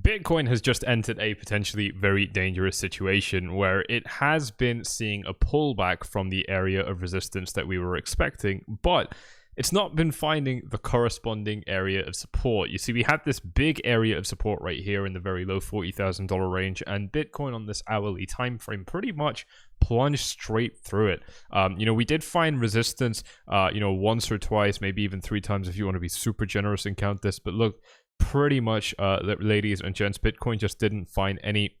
Bitcoin has just entered a potentially very dangerous situation where it has been seeing a pullback from the area of resistance that we were expecting, but it's not been finding the corresponding area of support. You see, we had this big area of support right here in the very low $40,000 range, and Bitcoin on this hourly time frame pretty much plunged straight through it. We did find resistance, once or twice, maybe even 3 times if you want to be super generous and count this. But look, pretty much, ladies and gents, Bitcoin just didn't find any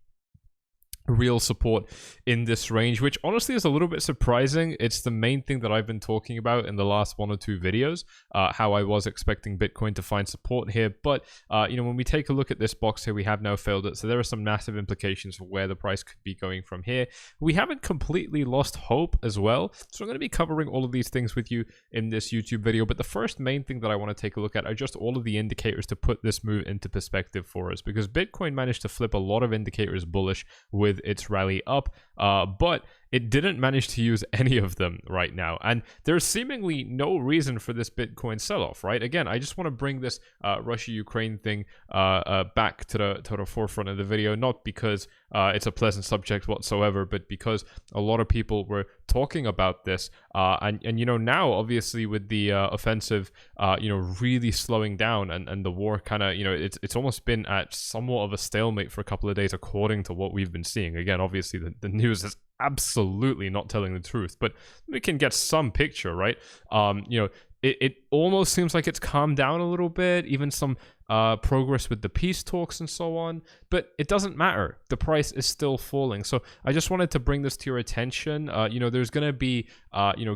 real support in this range, which honestly is a little bit surprising. It's the main thing that I've been talking about in the last 1 or 2 videos, how I was expecting Bitcoin to find support here. But when we take a look at this box here, we have now failed it, so there are some massive implications for where the price could be going from here. We haven't completely lost hope as well, so I'm going to be covering all of these things with you in this YouTube video. But the first main thing that I want to take a look at are just all of the indicators to put this move into perspective for us, because Bitcoin managed to flip a lot of indicators bullish with its rally up, but it didn't manage to use any of them right now, and there's seemingly no reason for this Bitcoin sell-off, right? Again, I just want to bring this Russia-Ukraine thing back to the forefront of the video, not because it's a pleasant subject whatsoever, but because a lot of people were talking about this, and now obviously with the offensive really slowing down, and the war kind of it's almost been at somewhat of a stalemate for a couple of days according to what we've been seeing. Again, obviously the news is absolutely not telling the truth, but we can get some picture, right? It almost seems like it's calmed down a little bit, even some progress with the peace talks and so on, but it doesn't matter. The price is still falling. So I just wanted to bring this to your attention. There's going to be,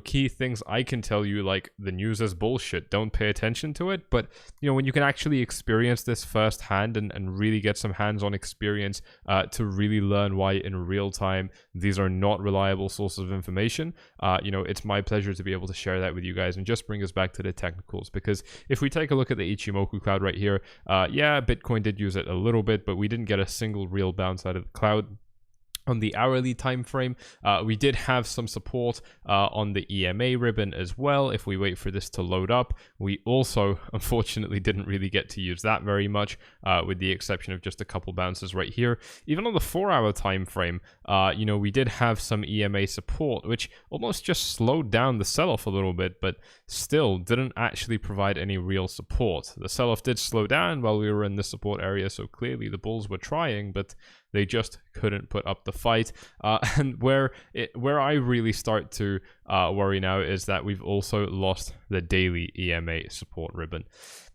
key things I can tell you, like the news is bullshit. Don't pay attention to it. But, when you can actually experience this firsthand and really get some hands-on experience to really learn why in real time these are not reliable sources of information, it's my pleasure to be able to share that with you guys and just bring us back to the technicals. Because if we take a look at the Ichimoku cloud right here, Bitcoin did use it a little bit, but we didn't get a single real bounce out of the cloud. On the hourly time frame, we did have some support on the EMA ribbon as well. If we wait for this to load up, we also unfortunately didn't really get to use that very much, with the exception of just a couple bounces right here. Even on the 4-hour time frame, we did have some EMA support, which almost just slowed down the sell-off a little bit, but still didn't actually provide any real support. The sell-off did slow down while we were in the support area, so clearly the bulls were trying, but they just couldn't put up the fight. And where I really start to worry now is that we've also lost the daily EMA support ribbon.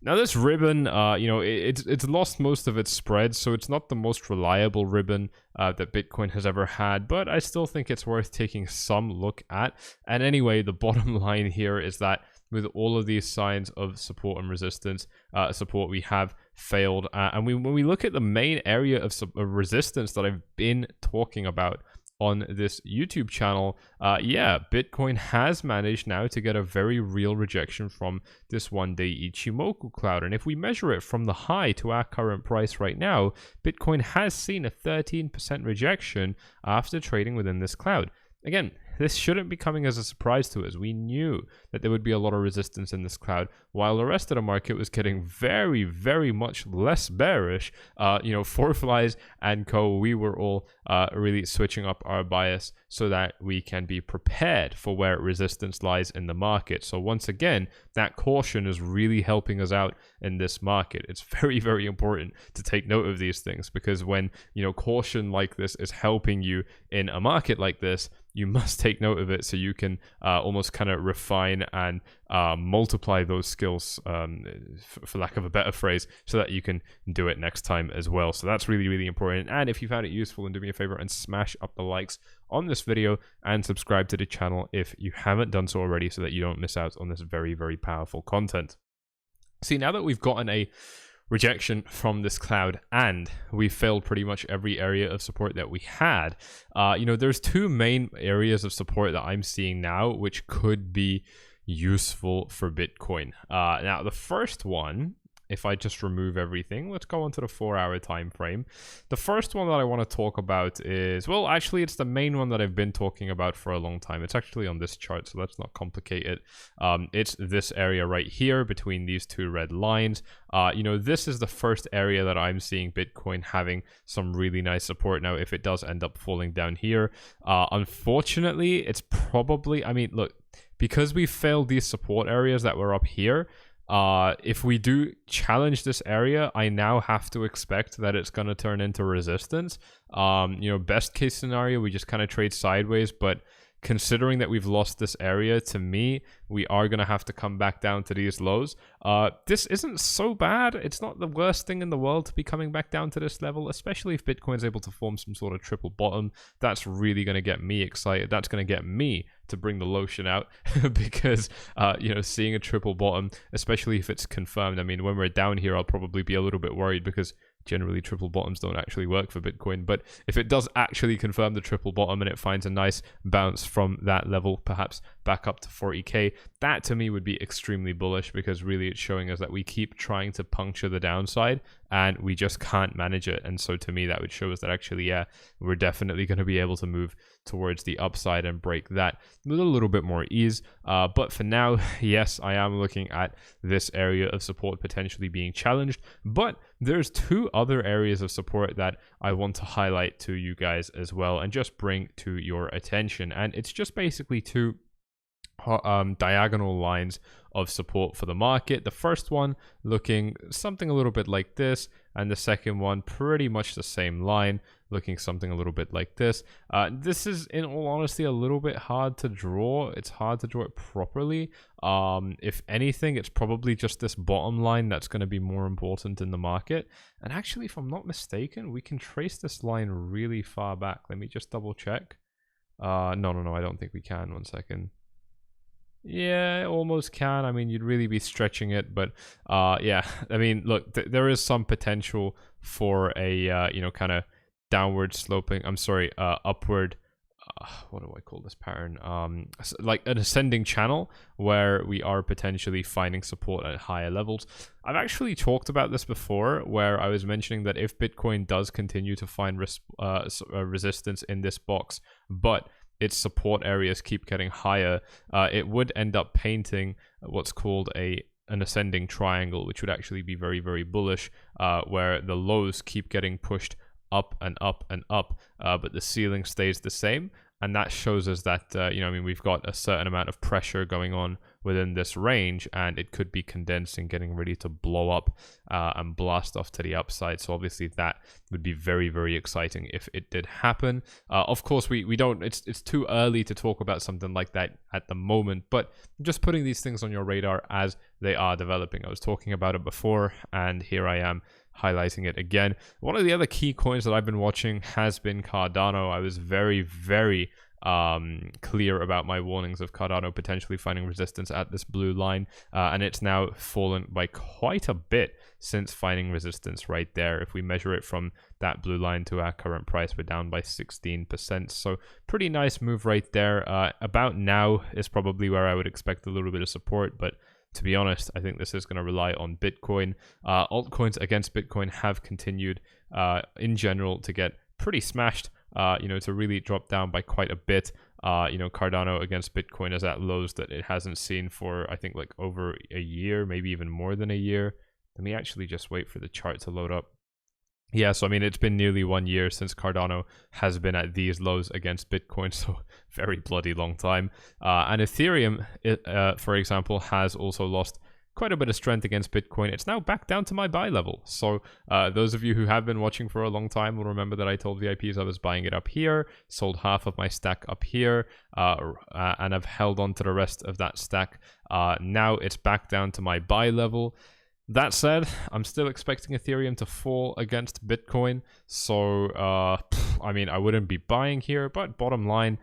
Now this ribbon, it's lost most of its spread, so it's not the most reliable ribbon that Bitcoin has ever had, but I still think it's worth taking some look at. And anyway, the bottom line here is that with all of these signs of support and resistance, support we have failed. And when we look at the main area of resistance that I've been talking about on this YouTube channel, Bitcoin has managed now to get a very real rejection from this one-day Ichimoku cloud. And if we measure it from the high to our current price right now, Bitcoin has seen a 13% rejection after trading within this cloud. Again, this shouldn't be coming as a surprise to us. We knew that there would be a lot of resistance in this cloud, while the rest of the market was getting very, very much less bearish. 𝗪𝗪𝗡 and co, we were all really switching up our bias so that we can be prepared for where resistance lies in the market. So once again, that caution is really helping us out in this market. It's very, very important to take note of these things, because when caution like this is helping you in a market like this, you must take note of it so you can almost kind of refine and multiply those skills, for lack of a better phrase, so that you can do it next time as well. So that's really, really important. And if you found it useful, then do me a favor and smash up the likes on this video and subscribe to the channel if you haven't done so already, so that you don't miss out on this very, very powerful content. See, now that we've gotten a rejection from this cloud and we failed pretty much every area of support that we had, there's 2 main areas of support that I'm seeing now which could be useful for Bitcoin. Now the first one if I just remove everything, let's go onto the 4-hour time frame. The first one that I want to talk about is, well, actually, it's the main one that I've been talking about for a long time. It's actually on this chart, so let's not complicate it. It's this area right here between these two red lines. You know, this is the first area that I'm seeing Bitcoin having some really nice support. Now, if it does end up falling down here, unfortunately, it's probably, I mean, look, because we failed these support areas that were up here, if we do challenge this area, I now have to expect that it's going to turn into resistance. You know, best case scenario, we just kind of trade sideways, but considering that we've lost this area, to me, we are going to have to come back down to these lows. This isn't so bad. It's not the worst thing in the world to be coming back down to this level, especially if Bitcoin's able to form some sort of triple bottom. That's really going to get me excited. That's going to get me to bring the lotion out because, you know, seeing a triple bottom, especially if it's confirmed. I mean, when we're down here, I'll probably be a little bit worried because generally triple bottoms don't actually work for Bitcoin. But if it does actually confirm the triple bottom and it finds a nice bounce from that level, perhaps back up to 40k, that to me would be extremely bullish, because really it's showing us that we keep trying to puncture the downside and we just can't manage it. And so to me, that would show us that actually, yeah, we're definitely going to be able to move towards the upside and break that with a little bit more ease. But for now, yes, I am looking at this area of support potentially being challenged, but there's two other areas of support that I want to highlight to you guys as well and just bring to your attention. And it's just basically two diagonal lines of support for the market. The first one looking something a little bit like this, and the second one pretty much the same line, looking something a little bit like this. This is, in all honesty, a little bit hard to draw. It's hard to draw it properly. If anything, it's probably just this bottom line that's going to be more important in the market. And actually, if I'm not mistaken, we can trace this line really far back. Let me just double check. No, I don't think we can. One second. Yeah, almost can. I mean, you'd really be stretching it, but yeah, I mean, look, there is some potential for a you know, kind of downward sloping, upward, what do I call this pattern, like an ascending channel where we are potentially finding support at higher levels. I've actually talked about this before, where I was mentioning that if Bitcoin does continue to find resistance in this box, but its support areas keep getting higher, it would end up painting what's called an ascending triangle, which would actually be very, very bullish, where the lows keep getting pushed up and up and up, but the ceiling stays the same. And that shows us that, you know, I mean, we've got a certain amount of pressure going on within this range, and it could be condensing, getting ready to blow up and blast off to the upside. So obviously that would be very, very exciting if it did happen. Of course, we don't, it's too early to talk about something like that at the moment, but just putting these things on your radar as they are developing. I was talking about it before, and here I am highlighting it again. One of the other key coins that I've been watching has been Cardano. I was very, very clear about my warnings of Cardano potentially finding resistance at this blue line, and it's now fallen by quite a bit since finding resistance right there. If we measure it from that blue line to our current price, we're down by 16%, so pretty nice move right there. About now is probably where I would expect a little bit of support, but to be honest, I think this is going to rely on Bitcoin. Altcoins against Bitcoin have continued in general to get pretty smashed, you know, to really drop down by quite a bit. You know, Cardano against Bitcoin is at lows that it hasn't seen for, I think, like over a year, maybe even more than a year. Let me actually just wait for the chart to load up. Yeah, so I mean, it's been nearly 1 year since Cardano has been at these lows against Bitcoin, so very bloody long time. And Ethereum, for example, has also lost quite a bit of strength against Bitcoin. It's now back down to my buy level. So those of you who have been watching for a long time will remember that I told VIPs I was buying it up here, sold half of my stack up here, and I've held on to the rest of that stack. Now it's back down to my buy level. That said, I'm still expecting Ethereum to fall against Bitcoin, so I mean, I wouldn't be buying here, but bottom line,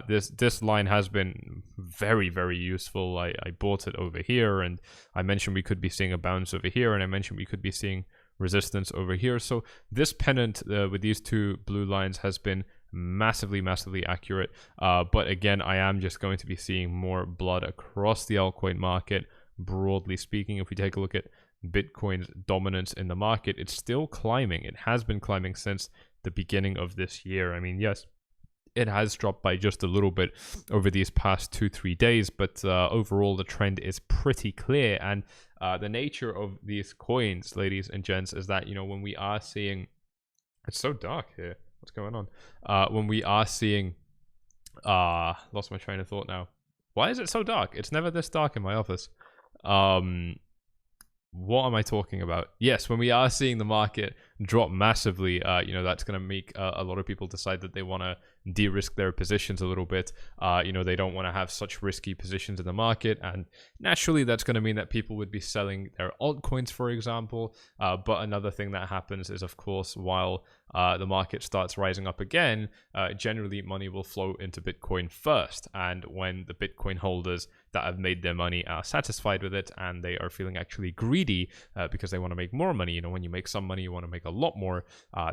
this line has been very, very useful. I bought it over here, and I mentioned we could be seeing a bounce over here, and I mentioned we could be seeing resistance over here. So this pennant with these two blue lines has been massively, massively accurate. But again, I am just going to be seeing more blood across the altcoin market. Broadly speaking, if we take a look at Bitcoin's dominance in the market. It's still climbing. It has been climbing since the beginning of this year. I mean, yes, it has dropped by just a little bit over these past 2-3 days, but overall the trend is pretty clear. And the nature of these coins, ladies and gents, is that, you know, when we are seeing, it's so dark here, what's going on, when we are seeing, lost my train of thought now. Why is it so dark? It's never this dark in my office. What am I talking about? Yes, when we are seeing the market drop massively, you know, that's going to make a lot of people decide that they want to de-risk their positions a little bit. You know, they don't want to have such risky positions in the market, and naturally that's going to mean that people would be selling their altcoins, for example. But another thing that happens is, of course, while the market starts rising up again, generally money will flow into Bitcoin first. And when the Bitcoin holders that have made their money are satisfied with it and they are feeling actually greedy because they want to make more money, you know, when you make some money, you want to make a lot more.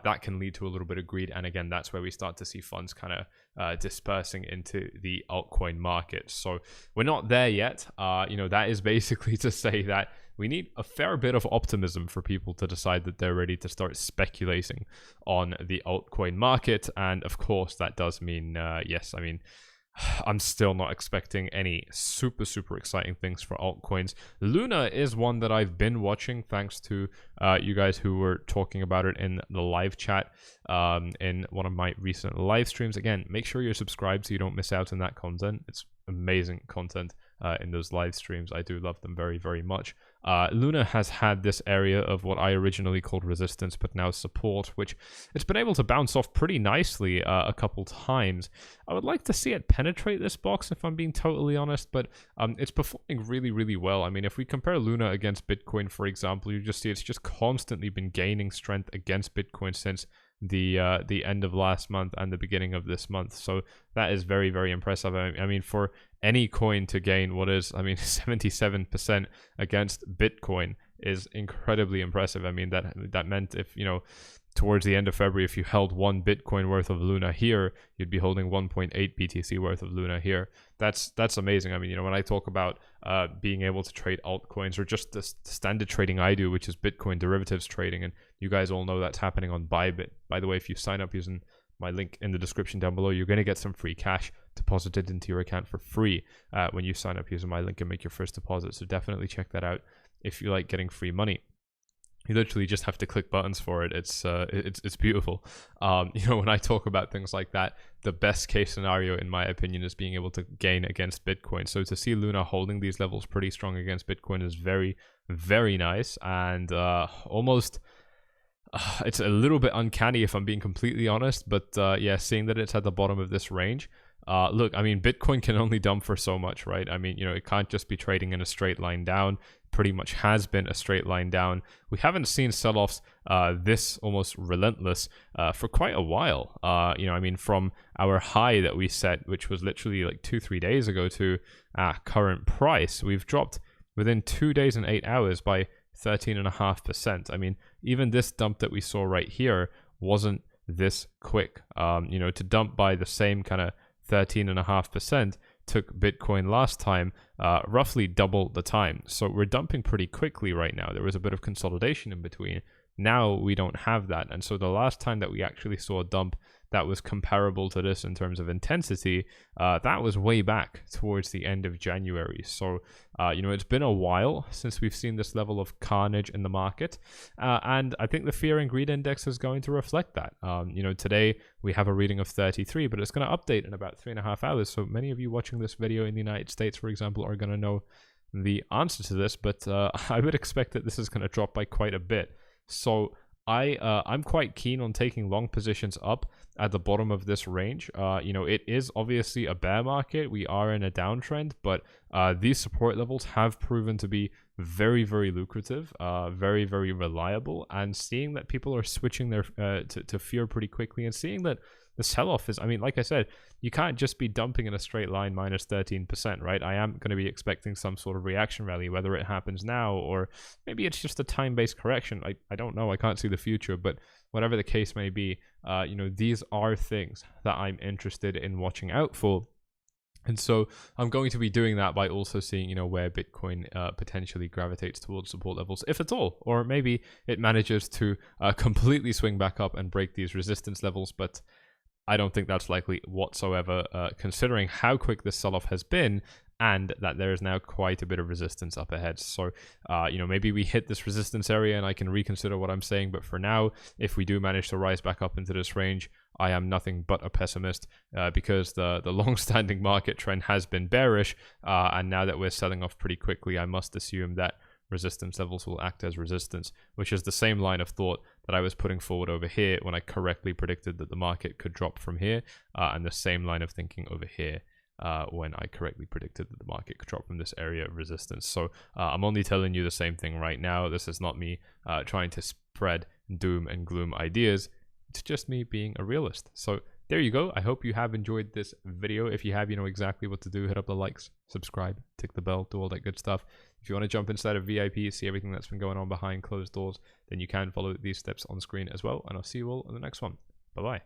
That can lead to a little bit of greed. And again, that's where we start to see funds kind of dispersing into the altcoin market. So we're not there yet. You know, that is basically to say that we need a fair bit of optimism for people to decide that they're ready to start speculating on the altcoin market. And of course, that does mean, yes, I mean, I'm still not expecting any super exciting things for altcoins. Luna is one that I've been watching thanks to you guys who were talking about it in the live chat in one of my recent live streams. Again, make sure you're subscribed so you don't miss out on that content. It's amazing content in those live streams. I do love them very much. Luna has had this area of what I originally called resistance, but now support, which it's been able to bounce off pretty nicely a couple times. I would like to see it penetrate this box, if I'm being totally honest, but it's performing really well. I mean, if we compare Luna against Bitcoin, for example, you just see it's just constantly been gaining strength against Bitcoin since the end of last month and the beginning of this month. So that is very impressive. I mean, for any coin to gain what is, I mean, 77% against Bitcoin is incredibly impressive. I mean, that meant if, you know, towards the end of February, if you held 1 Bitcoin worth of Luna here, you'd be holding 1.8 BTC worth of Luna here. That's amazing. I mean, you know, when I talk about being able to trade altcoins, or just the standard trading I do, which is Bitcoin derivatives trading, and you guys all know that's happening on Bybit. By the way, if you sign up using my link in the description down below, you're going to get some free cash deposited into your account for free when you sign up using my link and make your first deposit. So definitely check that out if you like getting free money. You literally just have to click buttons for it. It's beautiful. You know, when I talk about things like that, the best case scenario, in my opinion, is being able to gain against Bitcoin. So to see Luna holding these levels pretty strong against Bitcoin is very nice, and almost it's a little bit uncanny if I'm being completely honest. But yeah, seeing that it's at the bottom of this range. Look, I mean, Bitcoin can only dump for so much, right? I mean, you know, it can't just be trading in a straight line down. Pretty much has been a straight line down. We haven't seen sell-offs this almost relentless for quite a while. You know, I mean, from our high that we set, which was literally like 2-3 days ago, to current price, we've dropped within 2 days and 8 hours by 13.5%. I mean, even this dump that we saw right here wasn't this quick. You know, to dump by the same kind of 13.5% took Bitcoin last time roughly double the time. So we're dumping pretty quickly right now. There was a bit of consolidation in between. Now we don't have that. And so the last time that we actually saw a dump that was comparable to this in terms of intensity, that was way back towards the end of January. So, you know, it's been a while since we've seen this level of carnage in the market. And I think the fear and greed index is going to reflect that. You know, today we have a reading of 33, but it's going to update in about 3.5 hours. So many of you watching this video in the United States, for example, are going to know the answer to this, but I would expect that this is going to drop by quite a bit. So I'm quite keen on taking long positions up at the bottom of this range. You know, it is obviously a bear market. We are in a downtrend, but these support levels have proven to be very lucrative, very reliable, and seeing that people are switching their to fear pretty quickly, and seeing that the sell-off is, I mean, like I said, you can't just be dumping in a straight line minus 13%, right? I am going to be expecting some sort of reaction rally, whether it happens now or maybe it's just a time-based correction. I don't know. I can't see the future, but whatever the case may be, you know, these are things that I'm interested in watching out for. And so I'm going to be doing that by also seeing, you know, where Bitcoin potentially gravitates towards support levels, if at all, or maybe it manages to completely swing back up and break these resistance levels. But I don't think that's likely whatsoever, considering how quick this sell-off has been and that there is now quite a bit of resistance up ahead. So, you know, maybe we hit this resistance area and I can reconsider what I'm saying. But for now, if we do manage to rise back up into this range, I am nothing but a pessimist because the long-standing market trend has been bearish. And now that we're selling off pretty quickly, I must assume that resistance levels will act as resistance, which is the same line of thought that I was putting forward over here when I correctly predicted that the market could drop from here, and the same line of thinking over here when I correctly predicted that the market could drop from this area of resistance. So I'm only telling you the same thing right now. This is not me trying to spread doom and gloom ideas. It's just me being a realist. So there you go. I hope you have enjoyed this video. If you have, you know exactly what to do. Hit up the likes, subscribe, tick the bell, do all that good stuff. If you want to jump inside of VIP, see everything that's been going on behind closed doors, then you can follow these steps on screen as well. And I'll see you all in the next one. Bye-bye.